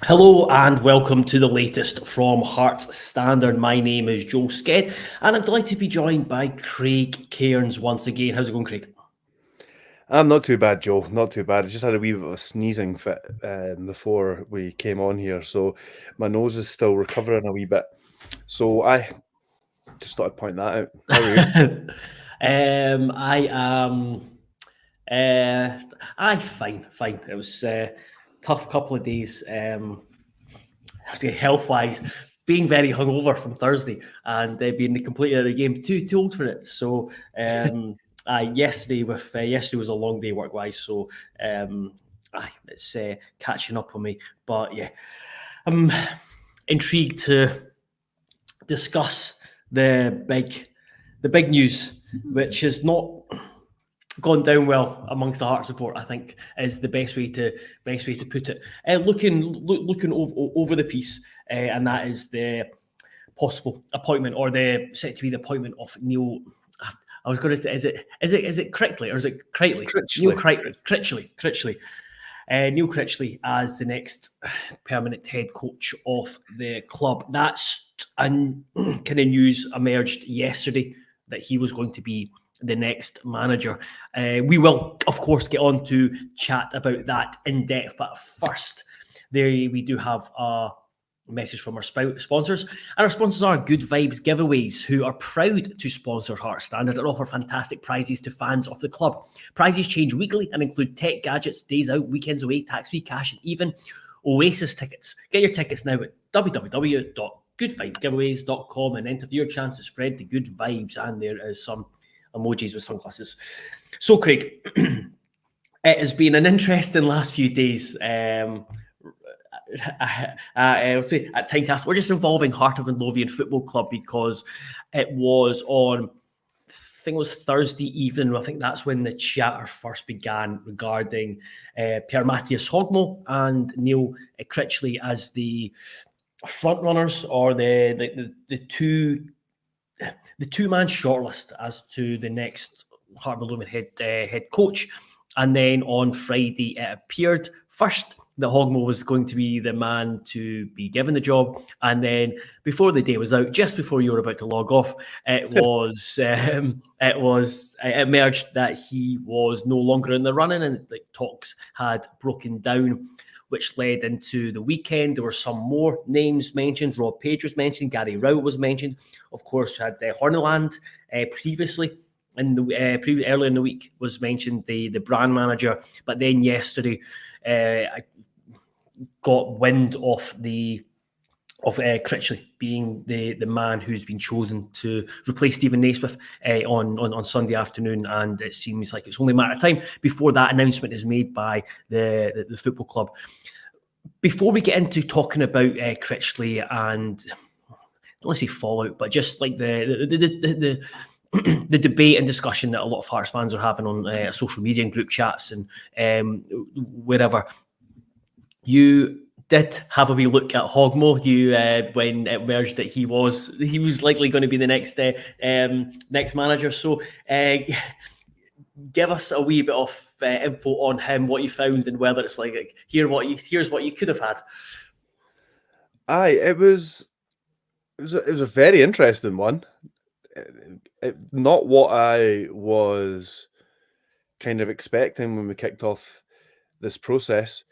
Hello and welcome to the latest from Hearts Standard. My name is Joe Sked and I'm delighted to be joined by Craig Cairns once again. How's it going, Craig? I'm not too bad, Joe. Not too bad. I just had a wee bit of a sneezing fit before we came on here, so my nose is still recovering a wee bit. So I just thought I'd point that out. How are you? I am fine. It was a tough couple of days. I say health-wise, being very hungover from Thursday and being completely out of the game, too old for it. So yesterday was a long day work-wise, so it's catching up on me. But yeah, I'm intrigued to discuss the big news, which has not gone down well amongst the Heart support, I think, is the best way to put it. Looking over the piece, and that is the possible appointment, or the set to be the appointment of Neil. I was going to say, is it Critchley or is it Critchley? Neil Critchley. Neil Critchley as the next permanent head coach of the club. That's kind of news emerged yesterday that he was going to be the next manager. We will, of course, get on to chat about that in depth. But first, there we do have a message from our sponsors. And our sponsors are Good Vibes Giveaways, who are proud to sponsor Heart Standard and offer fantastic prizes to fans of the club. Prizes change weekly and include tech gadgets, days out, weekends away, tax-free cash, and even OASIS tickets. Get your tickets now at www.goodvibegiveaways.com and enter for your chance to spread the good vibes. And there is some emojis with sunglasses. So, Craig, it has been an interesting last few days. I'll say at Timecast, we're just involving Heart of Midlothian Football Club because it was on, I think it was Thursday evening. I think that's when the chatter first began regarding Per Matthias Hogmo and Neil Critchley as the front runners, or the two-man shortlist as to the next Heart of Midlothian head coach. And then on Friday, it appeared first that Hogmo was going to be the man to be given the job, and then before the day was out, just before you were about to log off, it emerged that he was no longer in the running, and the talks had broken down, which led into the weekend. There were some more names mentioned. Rob Page was mentioned. Gary Rowett was mentioned. Of course, had Horneland previously. Earlier in the week was mentioned the brand manager, but then yesterday I got wind of Critchley being the man who's been chosen to replace Steven Naismith on Sunday afternoon, and it seems like it's only a matter of time before that announcement is made by the football club. Before we get into talking about Critchley and, I don't want to say fallout, but just like the debate and discussion that a lot of Hearts fans are having on social media and group chats and wherever, you did have a wee look at Hogmo. You when it emerged that he was likely going to be the next manager. So give us a wee bit of info on him, what you found, and whether it's like here's what you could have had. It was a very interesting one. Not what I was kind of expecting when we kicked off this process.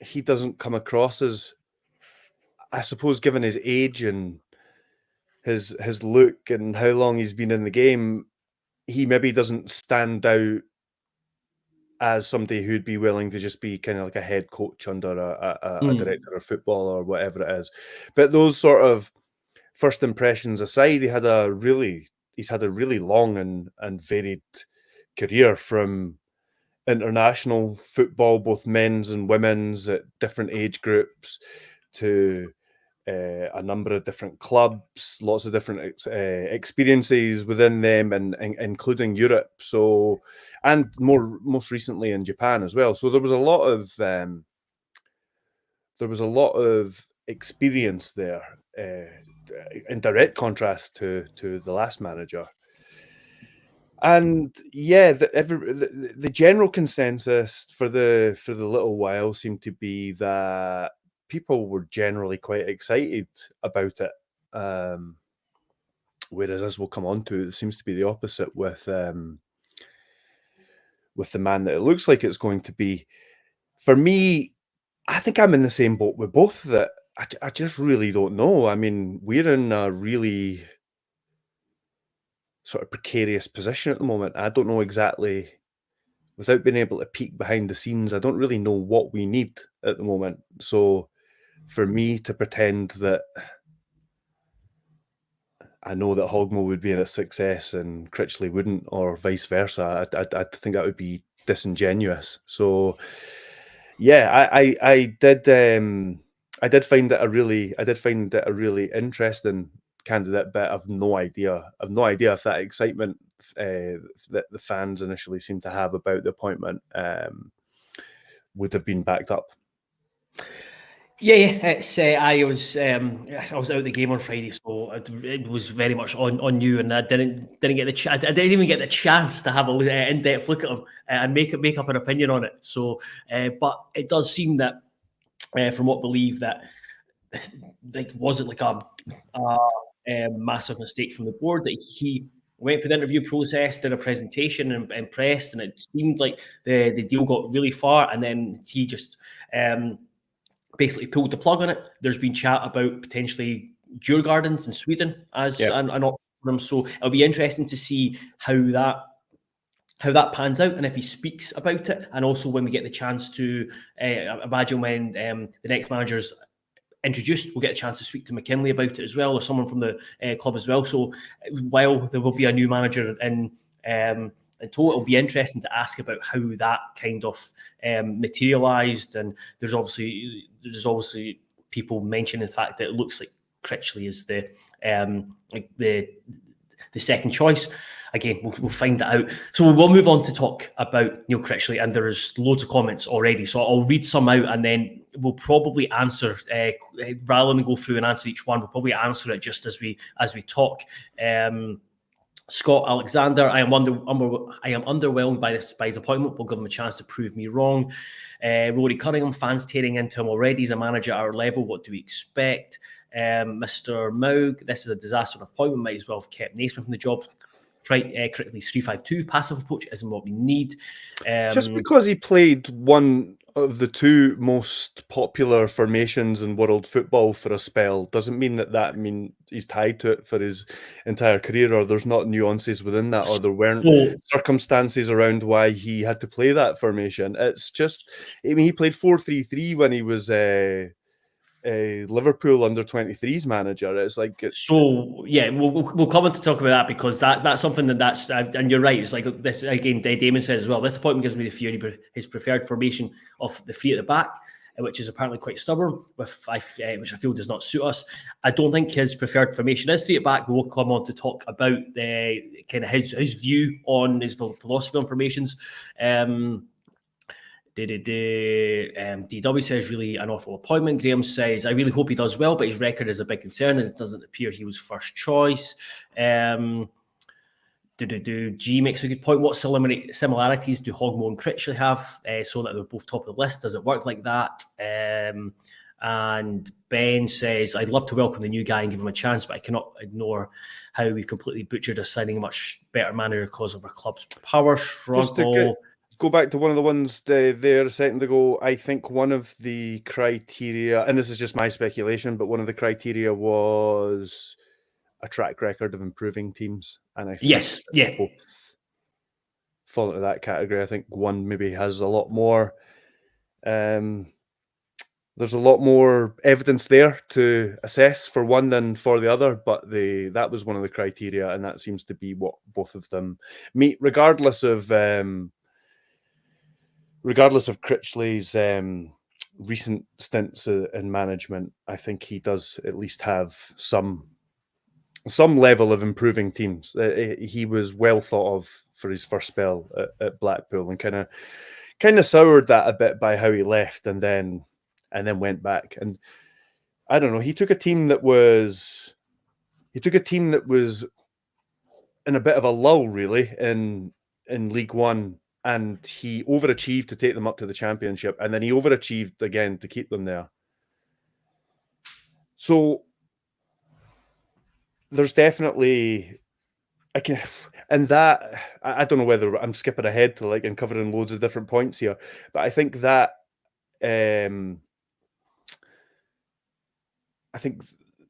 He doesn't come across as, I suppose, given his age and his look and how long he's been in the game, he maybe doesn't stand out as somebody who'd be willing to just be kind of like a head coach under a director of football or whatever it is. But those sort of first impressions aside, he's had a really long and varied career, from international football, both men's and women's, at different age groups, to a number of different clubs, lots of different experiences within them, and including Europe. So, and most recently in Japan as well. So there was a lot of experience there, in direct contrast to the last manager. And yeah, the general consensus for the little while seemed to be that people were generally quite excited about it. Whereas, as we'll come on to, it seems to be the opposite with the man that it looks like it's going to be. For me, I think I'm in the same boat with both, that I just really don't know. I mean, we're in a really sort of precarious position at the moment. I don't know exactly, without being able to peek behind the scenes, I don't really know what we need at the moment. So for me to pretend that I know that Hogmo would be a success and Critchley wouldn't, or vice versa, I think that would be disingenuous. So yeah, I did find it a really interesting candidate, but I've no idea. I've no idea if that excitement that the fans initially seemed to have about the appointment would have been backed up. Yeah, it's I was out of the game on Friday, so it was very much on you, and I didn't get the chance. I didn't even get the chance to have a in-depth look at him and make up an opinion on it. So, but it does seem that from what I believe that like wasn't like a massive mistake from the board, that he went through the interview process, did a presentation, and impressed, and it seemed like the deal got really far, and then he just basically pulled the plug on it. There's been chat about potentially Djurgårdens in Sweden as an option for him. So it'll be interesting to see how that pans out, and if he speaks about it, and also when we get the chance to imagine when the next manager's introduced, we'll get a chance to speak to McKinley about it as well, or someone from the club as well. So while there will be a new manager in total, it'll be interesting to ask about how that kind of materialised. And there's obviously people mentioning the fact that it looks like Critchley is the second choice. Again, we'll find that out. So we'll move on to talk about Neil Critchley, and there's loads of comments already. So I'll read some out, and then we'll probably answer, rather than go through and answer each one, we'll probably answer it just as we talk. Scott Alexander, I am underwhelmed by his appointment. We'll give him a chance to prove me wrong. Rory Cunningham, fans tearing into him already. He's a manager at our level. What do we expect? Mr. Maug, this is a disaster appointment. Might as well have kept Naismith from the job. Critchley's 3-5-2 passive approach isn't what we need. Just because he played one of the two most popular formations in world football for a spell doesn't mean that mean he's tied to it for his entire career, or there's not nuances within that, or there weren't circumstances around why he had to play that formation. It's just, I mean, he played 4-3-3 when he was a Liverpool under-23s manager. It's like so yeah, we'll come on to talk about that, because that's something that's and you're right. It's like this again. Damon says as well. This appointment gives me the fear his preferred formation of the three at the back, which is apparently quite stubborn, which I feel does not suit us. I don't think his preferred formation is three at back. We'll come on to talk about the kind of his view on his philosophy on formations. DW says, really an awful appointment. Graham says, I really hope he does well, but his record is a big concern, and it doesn't appear he was first choice. G makes a good point. What similarities do Hogmo and Critchley have, so that they're both top of the list? Does it work like that? And Ben says, I'd love to welcome the new guy and give him a chance, but I cannot ignore how we've completely butchered us signing a much better manager because of our club's power struggle. Go back to one of the ones there a second ago. I think one of the criteria, and this is just my speculation, but one of the criteria was a track record of improving teams. And I think both fall into that category. I think one maybe has a lot more. There's a lot more evidence there to assess for one than for the other, but that was one of the criteria, and that seems to be what both of them meet, regardless of Critchley's recent stints in management. I think he does at least have some level of improving teams. He was well thought of for his first spell at Blackpool, and kind of soured that a bit by how he left and then went back. And I don't know, he took a team that was in a bit of a lull, really, in League One, and he overachieved to take them up to the Championship, and then he overachieved again to keep them there. So there's definitely I don't know whether I'm skipping ahead to and covering loads of different points here, but I think that I think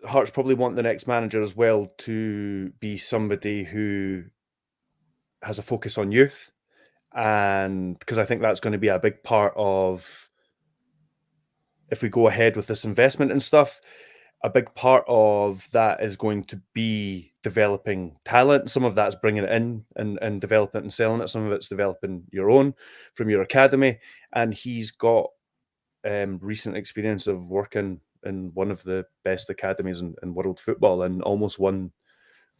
Hearts probably want the next manager as well to be somebody who has a focus on youth, and because I think that's going to be a big part of, if we go ahead with this investment and stuff, a big part of that is going to be developing talent. Some of that's bringing it in and developing it and selling it. Some of it's developing your own from your academy. And he's got recent experience of working in one of the best academies in world football and almost won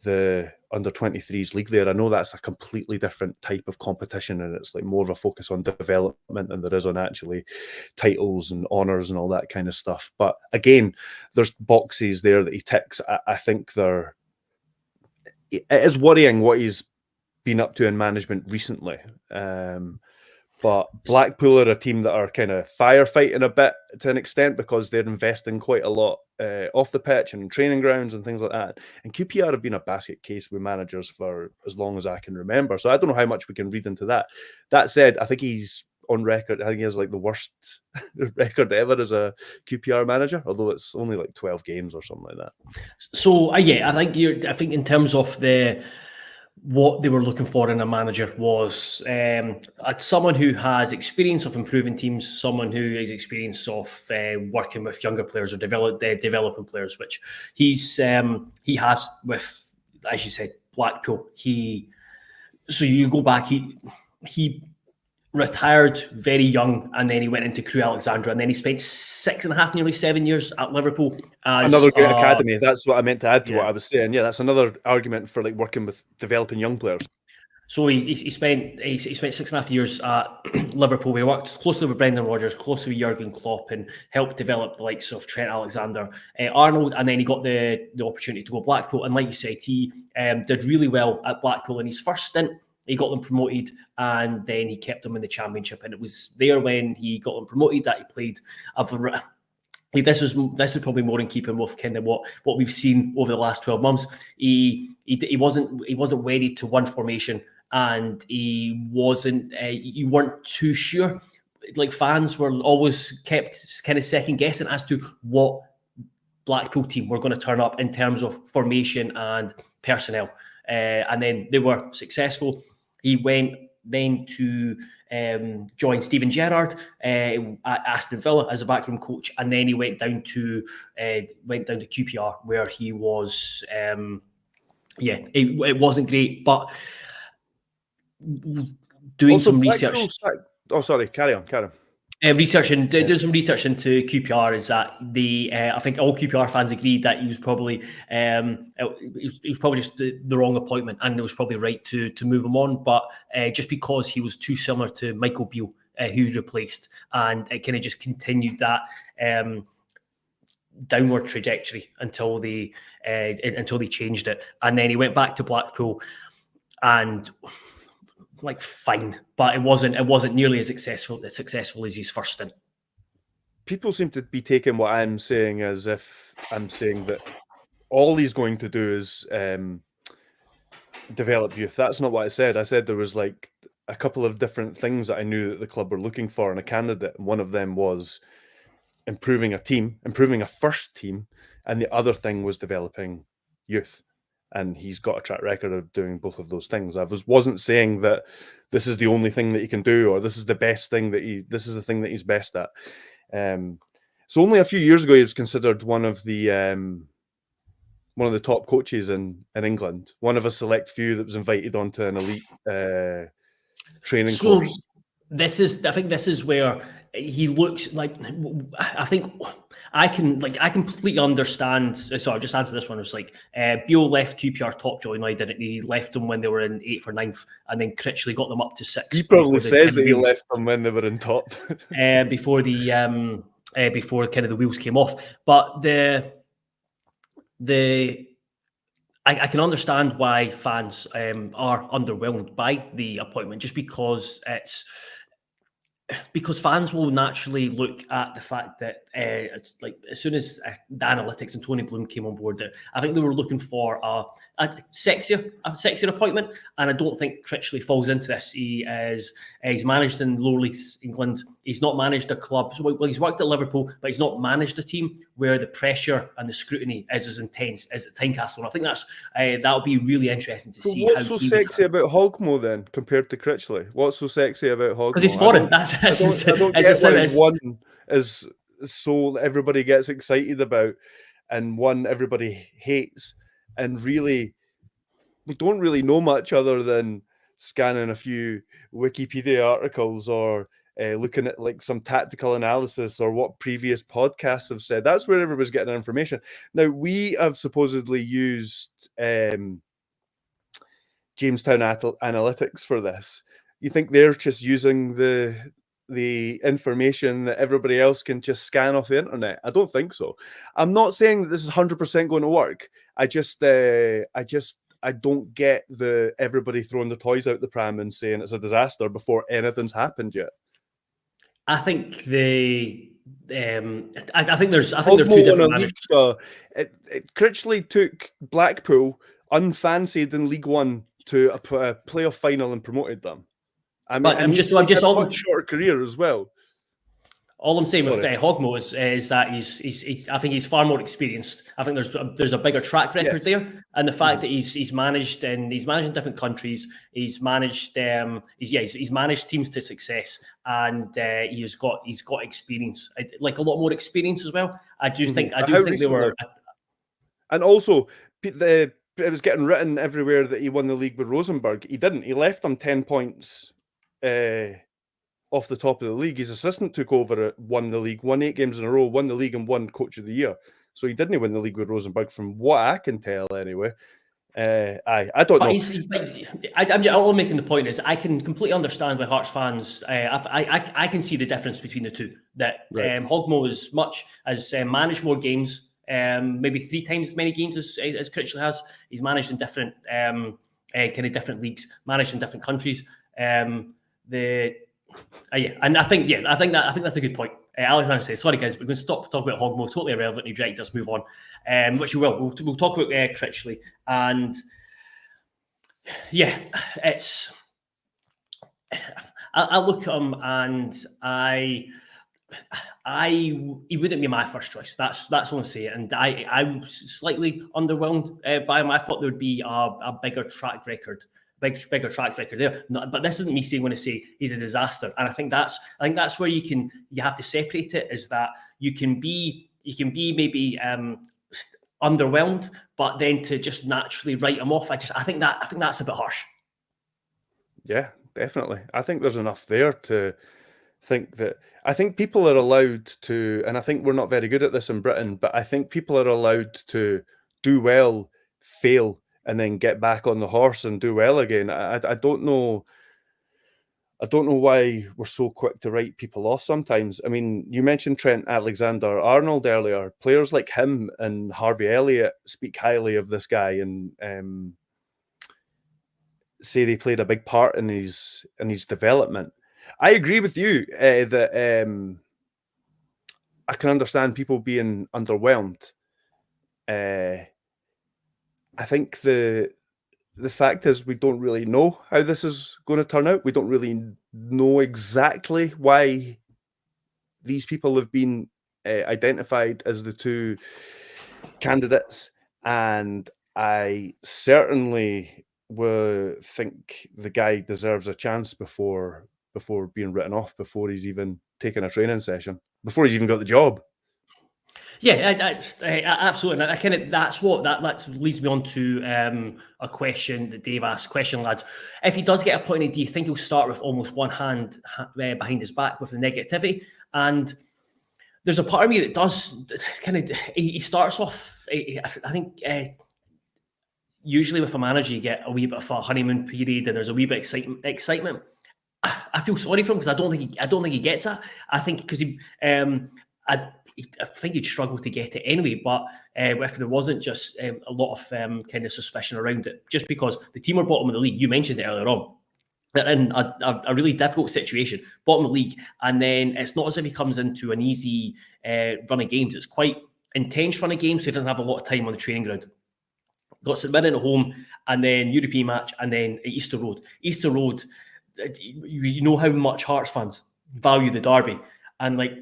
the under-23s league there. I know that's a completely different type of competition, and it's like more of a focus on development than there is on actually titles and honours and all that kind of stuff. But again, there's boxes there that he ticks. I think it is worrying what he's been up to in management recently. But Blackpool are a team that are kind of firefighting a bit to an extent because they're investing quite a lot off the pitch and training grounds and things like that. And QPR have been a basket case with managers for as long as I can remember. So I don't know how much we can read into that. That said, I think he's on record. I think he has like the worst record ever as a QPR manager, although it's only like 12 games or something like that. So yeah, I think in terms of what they were looking for in a manager was someone who has experience of improving teams, someone who has experience of working with younger players or developing players, which he has with, as you said, Blackpool. So you go back, he retired very young, and then he went into Crewe Alexandra, and then he spent 6.5, nearly 7 years at Liverpool. Another great academy. That's what I meant to add to what I was saying. Yeah, that's another argument for like working with developing young players. So he spent 6.5 years at Liverpool. We worked closely with Brendan Rodgers, closely with Jurgen Klopp, and helped develop the likes of Trent Alexander-Arnold. And then he got the opportunity to go Blackpool. And like you said, he did really well at Blackpool in his first stint. He got them promoted, and then he kept them in the Championship. And it was there when he got them promoted that he played this is probably more in keeping with kind of what we've seen over the last 12 months. He wasn't wedded to one formation, and you weren't too sure. Like, fans were always kept kind of second guessing as to what Blackpool team were going to turn up in terms of formation and personnel. And then they were successful. He went then to join Steven Gerrard at Aston Villa as a backroom coach, and then he went down to QPR, where he was it wasn't great, but doing also, some research. Carry on. Doing some research into QPR is that I think all QPR fans agreed that he was probably just the wrong appointment, and it was probably right to move him on. But just because he was too similar to Michael Beale, who he replaced, and it kind of just continued that downward trajectory until they changed it, and then he went back to Blackpool, and fine, but it wasn't nearly as successful as his first stint. People seem to be taking what I'm saying as if I'm saying that all he's going to do is develop youth. That's not what I said. I said there was like a couple of different things that I knew that the club were looking for in a candidate, and one of them was improving a first team, and the other thing was developing youth. And he's got a track record of doing both of those things. I wasn't saying that this is the only thing that he can do, or this is the best thing this is the thing that he's best at. So only a few years ago, he was considered one of the top coaches in England, one of a select few that was invited onto an elite training course. I think this is where he looks like. I think I completely understand. So I'll just answer this one. It's like Beale left QPR top joy United, and he left them when they were in 8th or 9th, and then Critchley got them up to 6th. He probably says that he left them when they were in top. Before before kind of the wheels came off. But I can understand why fans are underwhelmed by the appointment, just because fans will naturally look at the fact that it's like as soon as the analytics and Tony Bloom came on board, that I think they were looking for a sexier appointment, and I don't think Critchley falls into this. He's managed in lower leagues England. He's not managed a club. So, well, he's worked at Liverpool, but he's not managed a team where the pressure and the scrutiny is as intense as at Tynecastle. And I think that'll be really interesting to see. What's so sexy about Hogmo then compared to Critchley? What's so sexy about Hogmo? Because he's foreign. I don't get why one is so everybody gets excited about and one everybody hates. And really, we don't really know much other than scanning a few Wikipedia articles or looking at like some tactical analysis or what previous podcasts have said. That's where everybody's getting information. Now, we have supposedly used Jamestown Analytics for this. You think they're just using the information that everybody else can just scan off the internet? I don't think so. I'm not saying that this is 100% going to work. I don't get the everybody throwing the toys out the pram and saying it's a disaster before anything's happened yet. I think I think there's two different managers. Critchley took Blackpool, unfancied in League One, to a playoff final and promoted them. I mean, I'm just a much shorter career as well. All I'm saying with Hogmo is that he's I think he's far more experienced. I think there's a bigger track record there, and the fact that he's managed in different countries, he's managed he's managed teams to success, and he's got experience, like a lot more experience as well. I do think they were, and also it was getting written everywhere that he won the league with Rosenborg. He didn't. He left them 10 points. Off the top of the league. His assistant took over it, won the league, won 8 games in a row, won the league and won Coach of the Year. So he didn't win the league with Rosenborg, from what I can tell anyway. I don't know. All I'm making the point is I can completely understand why Hearts fans, I can see the difference between the two. That Hogmo has managed more games, maybe 3 times as many games as Critchley has. He's managed in different kind of different leagues, managed in different countries. And I think that's a good point. Alexander says, "Sorry guys, we're going to stop talking about Hogmo. Totally irrelevant. You direct us move on." Which we will. We'll talk about Critchley, and it's. I look at him and he wouldn't be my first choice. That's what I'm saying, and I'm slightly underwhelmed by him. I thought there would be a bigger track record. Bigger track record there, but this isn't me going to say he's a disaster. And I think that's where you have to separate it. Is that you can be maybe underwhelmed, but then to just naturally write him off, I think that's a bit harsh. Yeah, definitely. I think there's enough there to think that. I think people are allowed to, and I think we're not very good at this in Britain, but I think people are allowed to do well, fail, and then get back on the horse and do well again. I don't know. I don't know why we're so quick to write people off sometimes. I mean, you mentioned Trent Alexander-Arnold earlier. Players like him and Harvey Elliott speak highly of this guy and say they played a big part in his development. I agree with you that I can understand people being underwhelmed. I think the fact is we don't really know how this is going to turn out. We don't really know exactly why these people have been identified as the 2 candidates, and I certainly think the guy deserves a chance before being written off, before he's even taken a training session, before he's even got the job. Yeah, absolutely. That leads me on to a question that Dave asked. Question, lads. If he does get appointed, do you think he'll start with almost one hand behind his back with the negativity? And there's a part of me that does kind of. He starts off. I think usually with a manager, you get a wee bit of a honeymoon period, and there's a wee bit of excitement. I feel sorry for him because I don't think he gets that. I think because he. I think he'd struggle to get it anyway, but if there wasn't just a lot of kind of suspicion around it, just because the team are bottom of the league, you mentioned it earlier on, they're in a really difficult situation, bottom of the league, and then it's not as if he comes into an easy run of games. It's quite intense run of games, so he doesn't have a lot of time on the training ground. Got St Mirren at home, and then European match, and then Easter Road. Easter Road, you know how much Hearts fans value the derby, and like,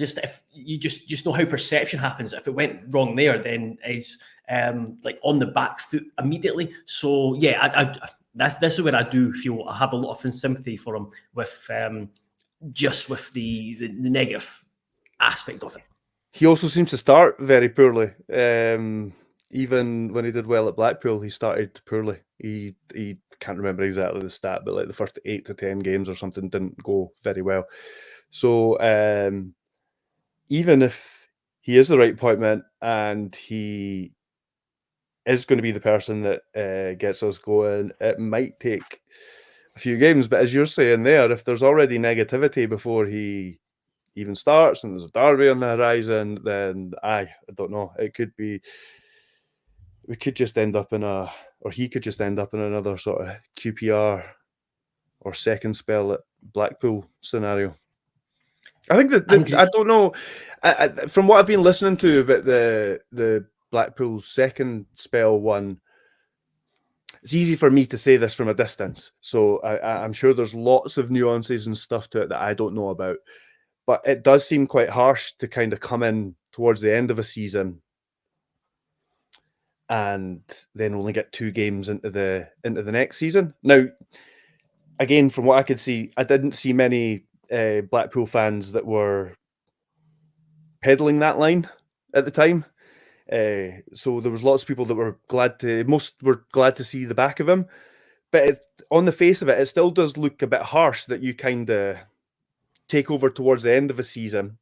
just if you just know how perception happens. If it went wrong there, then is like on the back foot immediately. So yeah, this is where I do feel I have a lot of sympathy for him with just with the negative aspect of it. He also seems to start very poorly. Even when he did well at Blackpool, he started poorly. He can't remember exactly the stat, but like the first 8 to 10 games or something didn't go very well. So even if he is the right appointment and he is going to be the person that gets us going, it might take a few games. But as you're saying there, if there's already negativity before he even starts and there's a derby on the horizon, then I don't know. It could be, we could just end up in he could just end up in another sort of QPR or second spell at Blackpool scenario. I think that I don't know. From what I've been listening to about the Blackpool second spell one, it's easy for me to say this from a distance. So I'm sure there's lots of nuances and stuff to it that I don't know about. But it does seem quite harsh to kind of come in towards the end of a season and then only get 2 games into the next season. Now, again, from what I could see, I didn't see many Blackpool fans that were peddling that line at the time. So there was lots of people that were most were glad to see the back of him. But on the face of it, it still does look a bit harsh that you kind of take over towards the end of a season,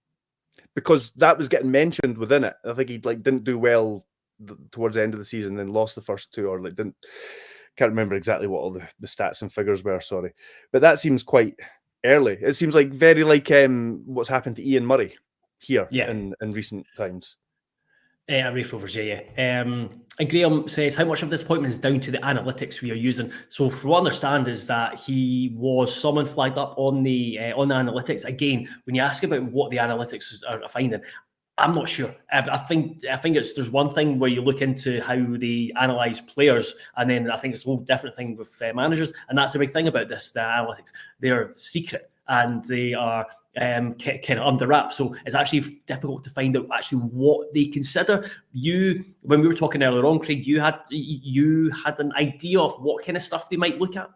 because that was getting mentioned within it. I think he didn't do well towards the end of the season, then lost the first 2, or can't remember exactly what all the stats and figures were, sorry. But that seems quite early. It seems like very like what's happened to Ian Murray here in recent times. Rafe Rovers, and Graham says, how much of this appointment is down to the analytics we are using? So, for what I understand, is that he was someone flagged up on the analytics. Again, when you ask about what the analytics are finding, I'm not sure. I think there's one thing where you look into how they analyse players, and then I think it's a whole different thing with managers. And that's the big thing about this: the analytics. They're secret and they are kind of under wraps. So it's actually difficult to find out actually what they consider. When we were talking earlier on, Craig, you had an idea of what kind of stuff they might look at.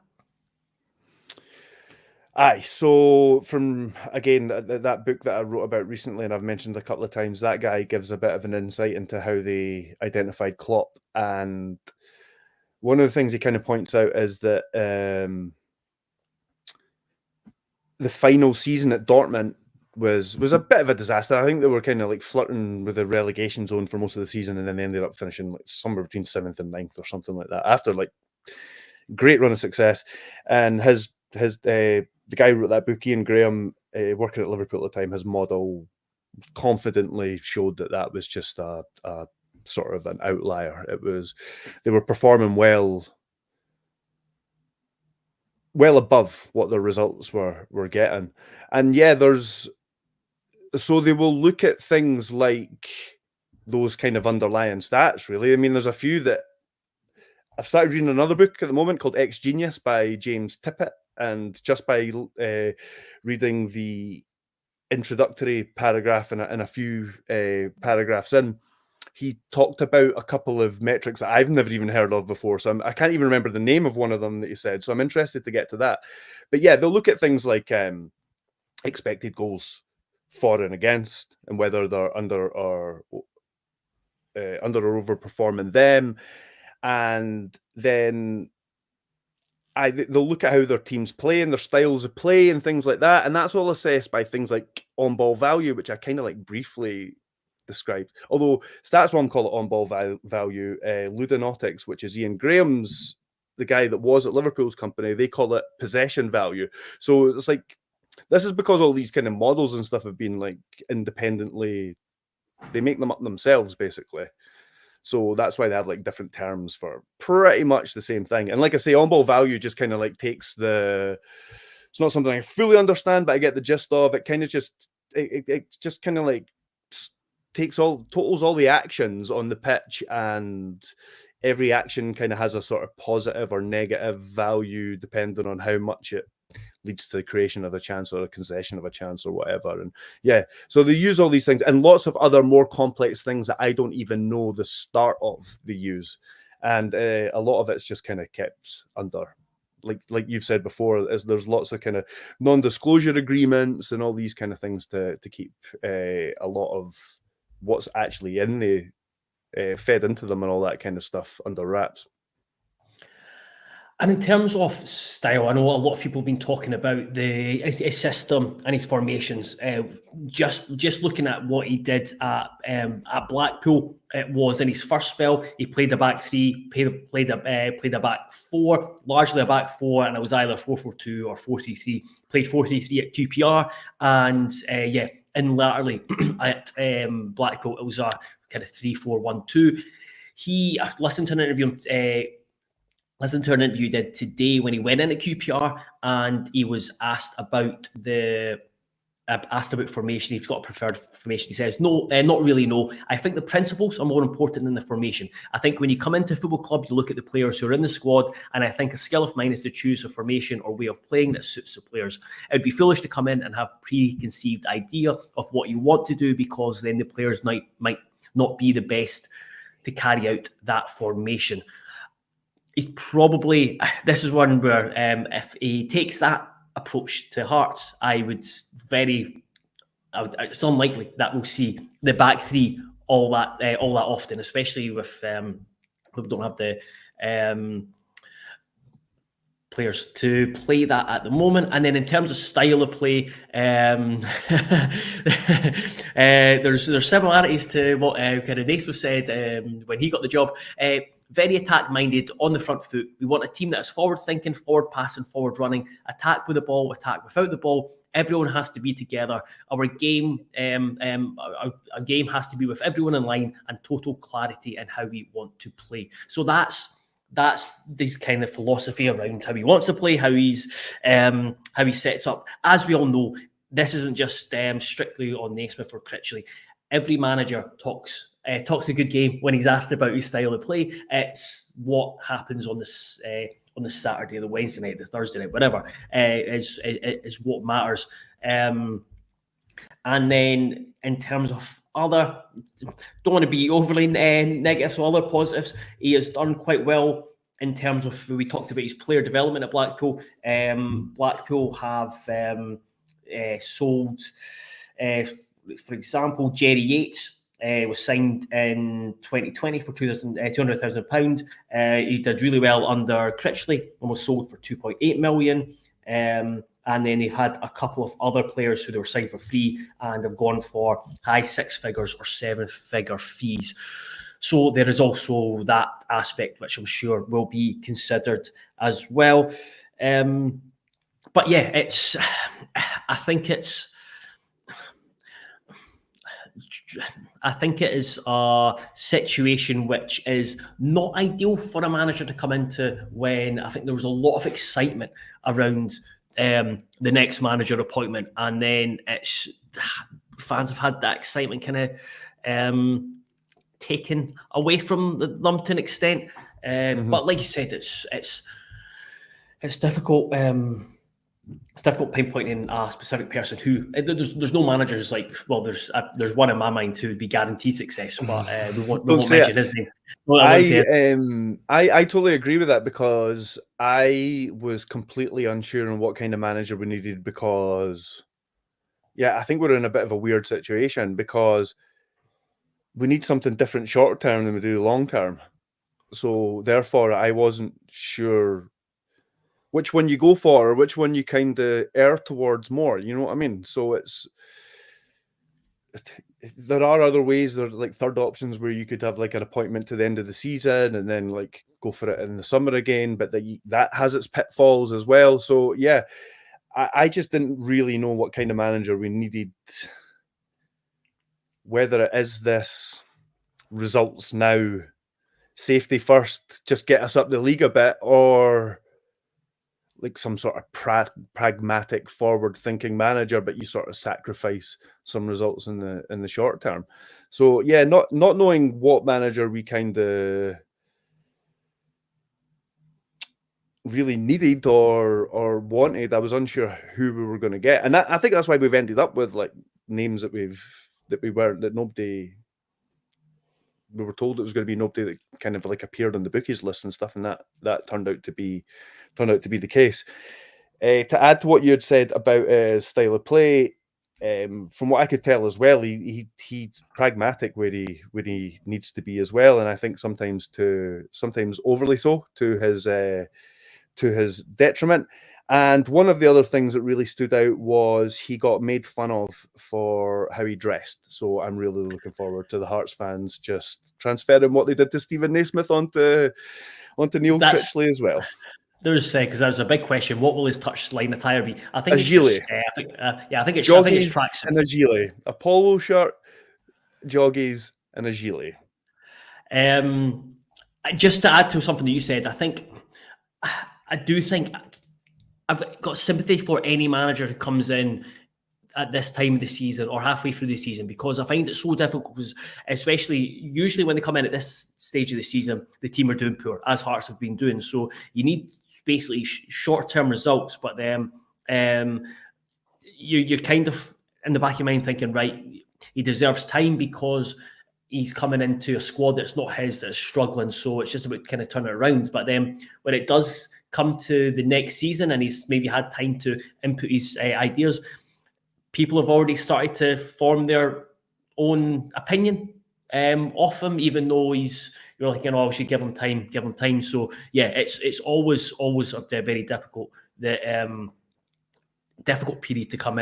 Aye, so from, again, that book that I wrote about recently, and I've mentioned a couple of times, that guy gives a bit of an insight into how they identified Klopp. And one of the things he kind of points out is that the final season at Dortmund was a bit of a disaster. I think they were kind of like flirting with the relegation zone for most of the season, and then they ended up finishing like somewhere between 7th and 9th or something like that after like great run of success. And the guy who wrote that book, Ian Graham, working at Liverpool at the time, his model confidently showed that was just a sort of an outlier. They were performing well above what their results were getting. And so they will look at things like those kind of underlying stats, really. I mean, there's a few that I've started reading another book at the moment called Ex Genius by James Tippett, and just by reading the introductory paragraph and a few paragraphs in, he talked about a couple of metrics that I've never even heard of before. So I can't even remember the name of one of them that he said. So I'm interested to get to that. But yeah, they'll look at things like expected goals for and against, and whether they're under or overperforming them. And then they'll look at how their teams play and their styles of play and things like that. And that's all assessed by things like on-ball value, which I kind of like briefly described. Although Stats1 call it on-ball value. Ludonautica, which is Ian Graham's, the guy that was at Liverpool's company, they call it possession value. So it's like This is because all these kind of models and stuff have been like independently, they make them up themselves basically. So that's why they have like different terms for pretty much the same thing. And like I say, on-ball value just kind of like takes the, it's not something I fully understand, but I get the gist of it. Kind of just, it just kind of like totals all the actions on the pitch, and every action kind of has a sort of positive or negative value depending on how much it leads to the creation of a chance or a concession of a chance or whatever. And yeah, so they use all these things and lots of other more complex things that I don't even know the start of they use. And a lot of it's just kind of kept under, like you've said before, there's lots of kind of non-disclosure agreements and all these kind of things to keep a lot of what's actually in the fed into them and all that kind of stuff under wraps. And in terms of style, I know a lot of people have been talking about his system and his formations. Just looking at what he did at Blackpool, it was in his first spell he played a back three, played a back four, largely a back four, and it was either 4-4-2 or 4-3-3. Played 4-3-3 at QPR, and and latterly at Blackpool it was a kind of 3-4-1-2. I listened to an interview. Listen to an interview he did today when he went into QPR, and he was asked about formation. He's got a preferred formation. He says, no, not really, no. I think the principles are more important than the formation. I think when you come into a football club, you look at the players who are in the squad, and I think a skill of mine is to choose a formation or way of playing that suits the players. It would be foolish to come in and have preconceived idea of what you want to do, because then the players might not be the best to carry out that formation. He's probably, this is one where if he takes that approach to Hearts, it's unlikely that we'll see the back three all that often, especially with we don't have the players to play that at the moment. And then in terms of style of play, there's similarities to what kind of Naismith said when he got the job. Very attack-minded, on the front foot. We want a team that is forward-thinking, forward-passing, forward-running, attack with the ball, attack without the ball. Everyone has to be together. Our game has to be with everyone in line, and total clarity in how we want to play. So that's this kind of philosophy around how he wants to play, how he sets up. As we all know, this isn't just strictly on Naismith or Critchley. Every manager talks a good game when he's asked about his style of play. It's what happens on this on the Saturday, the Wednesday night, the Thursday night, whatever, is what matters. And then in terms of other, don't want to be overly negative, so other positives, he has done quite well in terms of, we talked about his player development at Blackpool. Blackpool have sold, for example, Jerry Yates. Was signed in 2020 for £200,000. He did really well under Critchley and was sold for 2.8 million. And then they've had a couple of other players who they were signed for free and have gone for high six figures or seven figure fees. So there is also that aspect, which I'm sure will be considered as well. But yeah, I think it is a situation which is not ideal for a manager to come into, when I think there was a lot of excitement around the next manager appointment, and then fans have had that excitement kind of taken away from them to an extent. But like you said, it's difficult. It's difficult pinpointing a specific person who there's no managers like, well, there's one in my mind who would be guaranteed success, but we won't mention his name. I totally agree with that, because I was completely unsure on what kind of manager we needed, because I think we're in a bit of a weird situation, because we need something different short term than we do long term. So therefore I wasn't sure which one you go for, or which one you kind of err towards more, you know what I mean? So there are other ways, there are like third options where you could have like an appointment to the end of the season and then like go for it in the summer again, but that has its pitfalls as well. So yeah, I just didn't really know what kind of manager we needed. Whether it is this results now, safety first, just get us up the league a bit, or like some sort of pragmatic, forward-thinking manager, but you sort of sacrifice some results in the short term. So yeah, not knowing what manager we kind of really needed or wanted, I was unsure who we were going to get, and I think that's why we've ended up with like names that we were told it was going to be nobody that kind of like appeared on the bookies list and stuff, and that turned out to be the case. To add to what you had said about style of play, from what I could tell as well, he's pragmatic where he needs to be as well, and I think sometimes overly so to his detriment. And one of the other things that really stood out was he got made fun of for how he dressed. So I'm really looking forward to the Hearts fans just transferring what they did to Steven Naismith onto Neil Critchley as well. There's because that was a big question. What will his touchline attire be? I think a it's gilet. I think it's tracksuit and a gilet, a polo shirt, joggies, and a gilet. Just to add to something that you said, I do think I've got sympathy for any manager who comes in at this time of the season or halfway through the season, because I find it so difficult, because especially usually when they come in at this stage of the season, the team are doing poor, as Hearts have been doing. So you need basically short-term results, but then you're kind of in the back of your mind thinking, right, he deserves time because he's coming into a squad that's not his, that's struggling. So it's just about kind of turning it around. But then when it does come to the next season and he's maybe had time to input his ideas, people have already started to form their own opinion off him, even though you're like, we should give him time. So yeah, it's always a very difficult period to come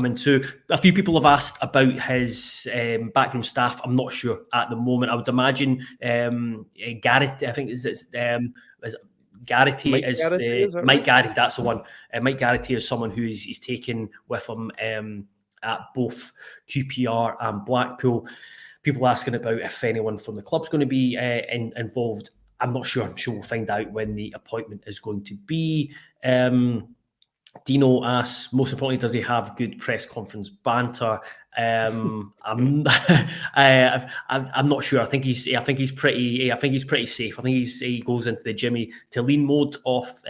into. A few people have asked about his backroom staff. I'm not sure at the moment. I would imagine Garrett, I think is Garrity Mike Garrity, is Mike Garrity, that's the one. Mike Garrity is someone who he's taken with him at both QPR and Blackpool. People asking about if anyone from the club's going to be involved. I'm not sure. I'm sure we'll find out when the appointment is going to be. Dino asks, most importantly, does he have good press conference banter? I'm not sure. I think he's pretty safe. I think he goes into the Jimmy to lean mode off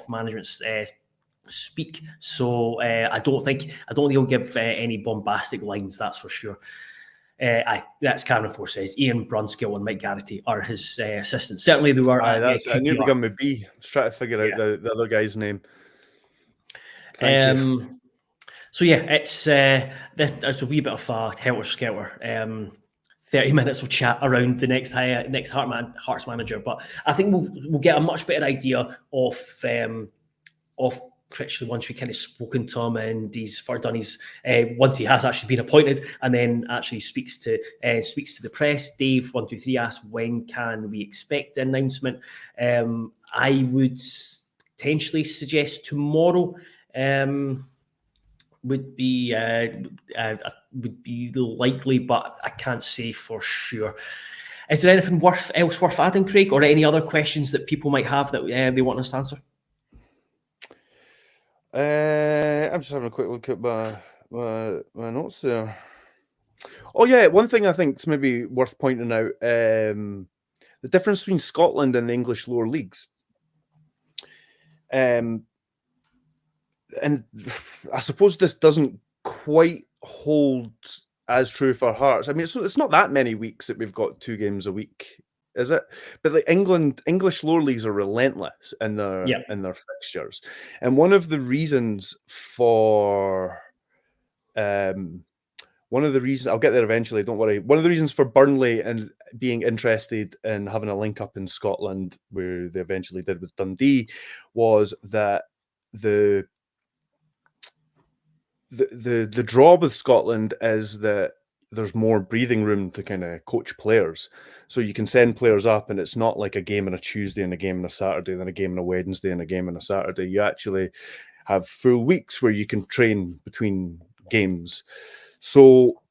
management's speak. So I don't think he'll give any bombastic lines. That's for sure. That's Cameron Force says. Ian Brunskill and Mike Garrity are his assistants. Certainly they were. I knew they gonna be. I was trying to figure out the other guy's name. Thank you. So yeah, it's a wee bit of a helter skelter. 30 minutes of chat around the next Hearts manager, but I think we'll get a much better idea of Critchley once we kind of spoken to him and he's done his once he has actually been appointed and then actually speaks to the press. Dave 123 asks, when can we expect the announcement? I would potentially suggest tomorrow. Would be likely, but I can't say for sure. Is there anything else worth adding, Craig, or any other questions that people might have that they want us to answer? I'm just having a quick look at my notes there. Oh yeah, one thing I think is maybe worth pointing out: the difference between Scotland and the English lower leagues. And I suppose this doesn't quite hold as true for Hearts. I mean, it's not that many weeks that we've got 2 games a week, is it? But like English lower leagues are relentless in their fixtures, and one of the reasons I'll get there eventually, don't worry. One of the reasons for Burnley and being interested in having a link up in Scotland, where they eventually did with Dundee, was that the draw with Scotland is that there's more breathing room to kind of coach players. So you can send players up, and it's not like a game on a Tuesday and a game on a Saturday, then a game on a Wednesday and a game on a Saturday. You actually have full weeks where you can train between games. So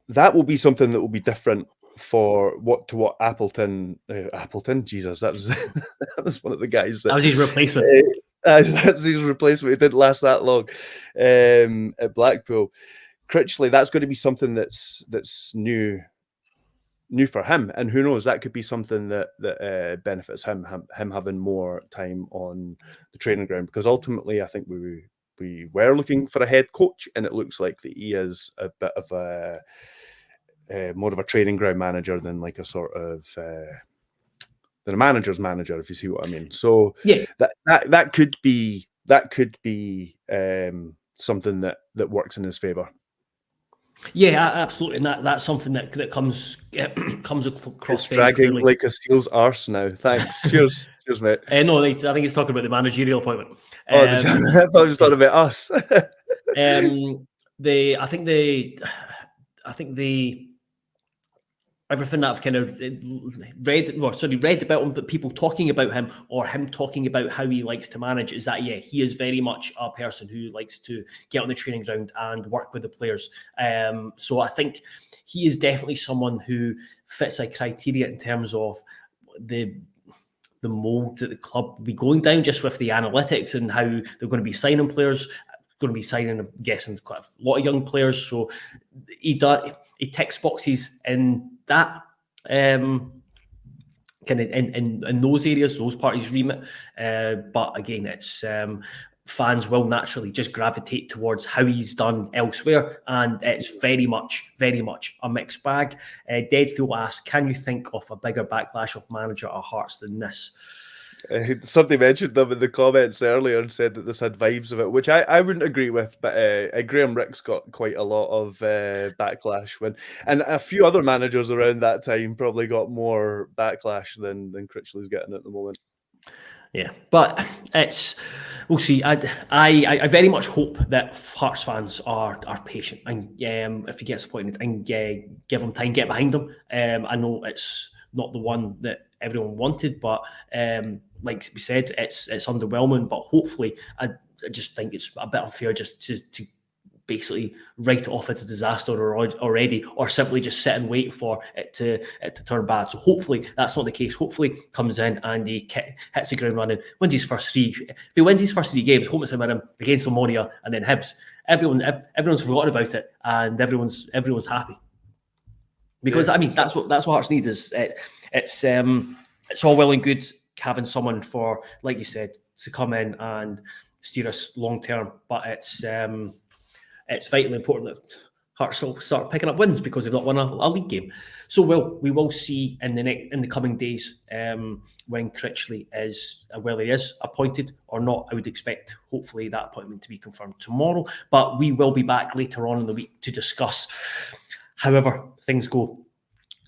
that will be something that will be different for what Appleton. Jesus, that was that was one of the guys that was his replacement. That was his replacement. It didn't last that long at Blackpool. Critchley, that's going to be something that's new for him, and who knows, that could be something that benefits him having more time on the training ground, because ultimately I think we were looking for a head coach, and it looks like that he is a bit of a more of a training ground manager than like a sort of than a manager's manager, if you see what I mean. So yeah, that could be something that works in his favour. Yeah, absolutely, and that's something that comes across. It's dragging clearly like a seal's arse now. Thanks. Cheers, mate. No, I think he's talking about the managerial appointment. I thought he was talking about us. Everything that I've kind of read about him, but people talking about him or him talking about how he likes to manage, is that, yeah, he is very much a person who likes to get on the training ground and work with the players. So I think he is definitely someone who fits a criteria in terms of the mold that the club will be going down, just with the analytics and how they're going to be signing players. Going to be signing, I'm guessing, quite a lot of young players. So he ticks boxes in that kind of in those areas, those parties' remit. But again, it's fans will naturally just gravitate towards how he's done elsewhere, and it's very much a mixed bag. Deadfield asks, can you think of a bigger backlash of manager at Hearts than this? Somebody mentioned them in the comments earlier and said that this had vibes of it, which I wouldn't agree with, but Graham Rick's got quite a lot of backlash and a few other managers around that time probably got more backlash than Critchley's getting at the moment. Yeah, but we'll see. I very much hope that Hearts fans are patient, and if he gets appointed, and give him time, get behind him. I know it's not the one that everyone wanted, but like we said, it's underwhelming. But hopefully, I just think it's a bit unfair just to basically write it off as a disaster already, or simply just sit and wait for it to turn bad. So hopefully that's not the case. Hopefully comes in and he hits the ground running, wins his first three. If he wins his first 3 games, home to him against Omonia and then Hibs, everyone's forgotten about it and everyone's happy. Because I mean that's what Hearts need is it's all well and good having someone for, like you said, to come in and steer us long term, but it's vitally important that Hearts will start picking up wins because they've not won a league game. So we will see in the coming days when Critchley is, whether he is appointed or not. I would expect, hopefully, that appointment to be confirmed tomorrow. But we will be back later on in the week to discuss however things go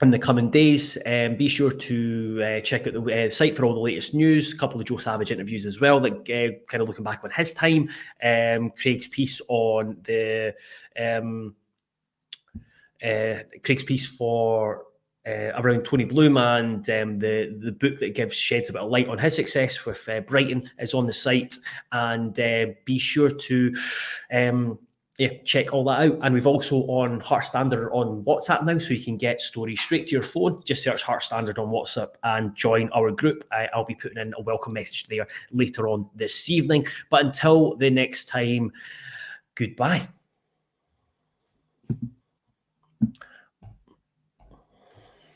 in the coming days. Be sure to check out the site for all the latest news, a couple of Joe Savage interviews as well, that kind of looking back on his time, Craig's piece on the Craig's piece for around Tony Bloom, and the book that sheds a bit of light on his success with Brighton is on the site, and be sure to check all that out. And we've also on Heart Standard on WhatsApp now, so you can get stories straight to your phone. Just search Heart Standard on WhatsApp and join our group. I'll be putting in a welcome message there later on this evening. But until the next time, goodbye.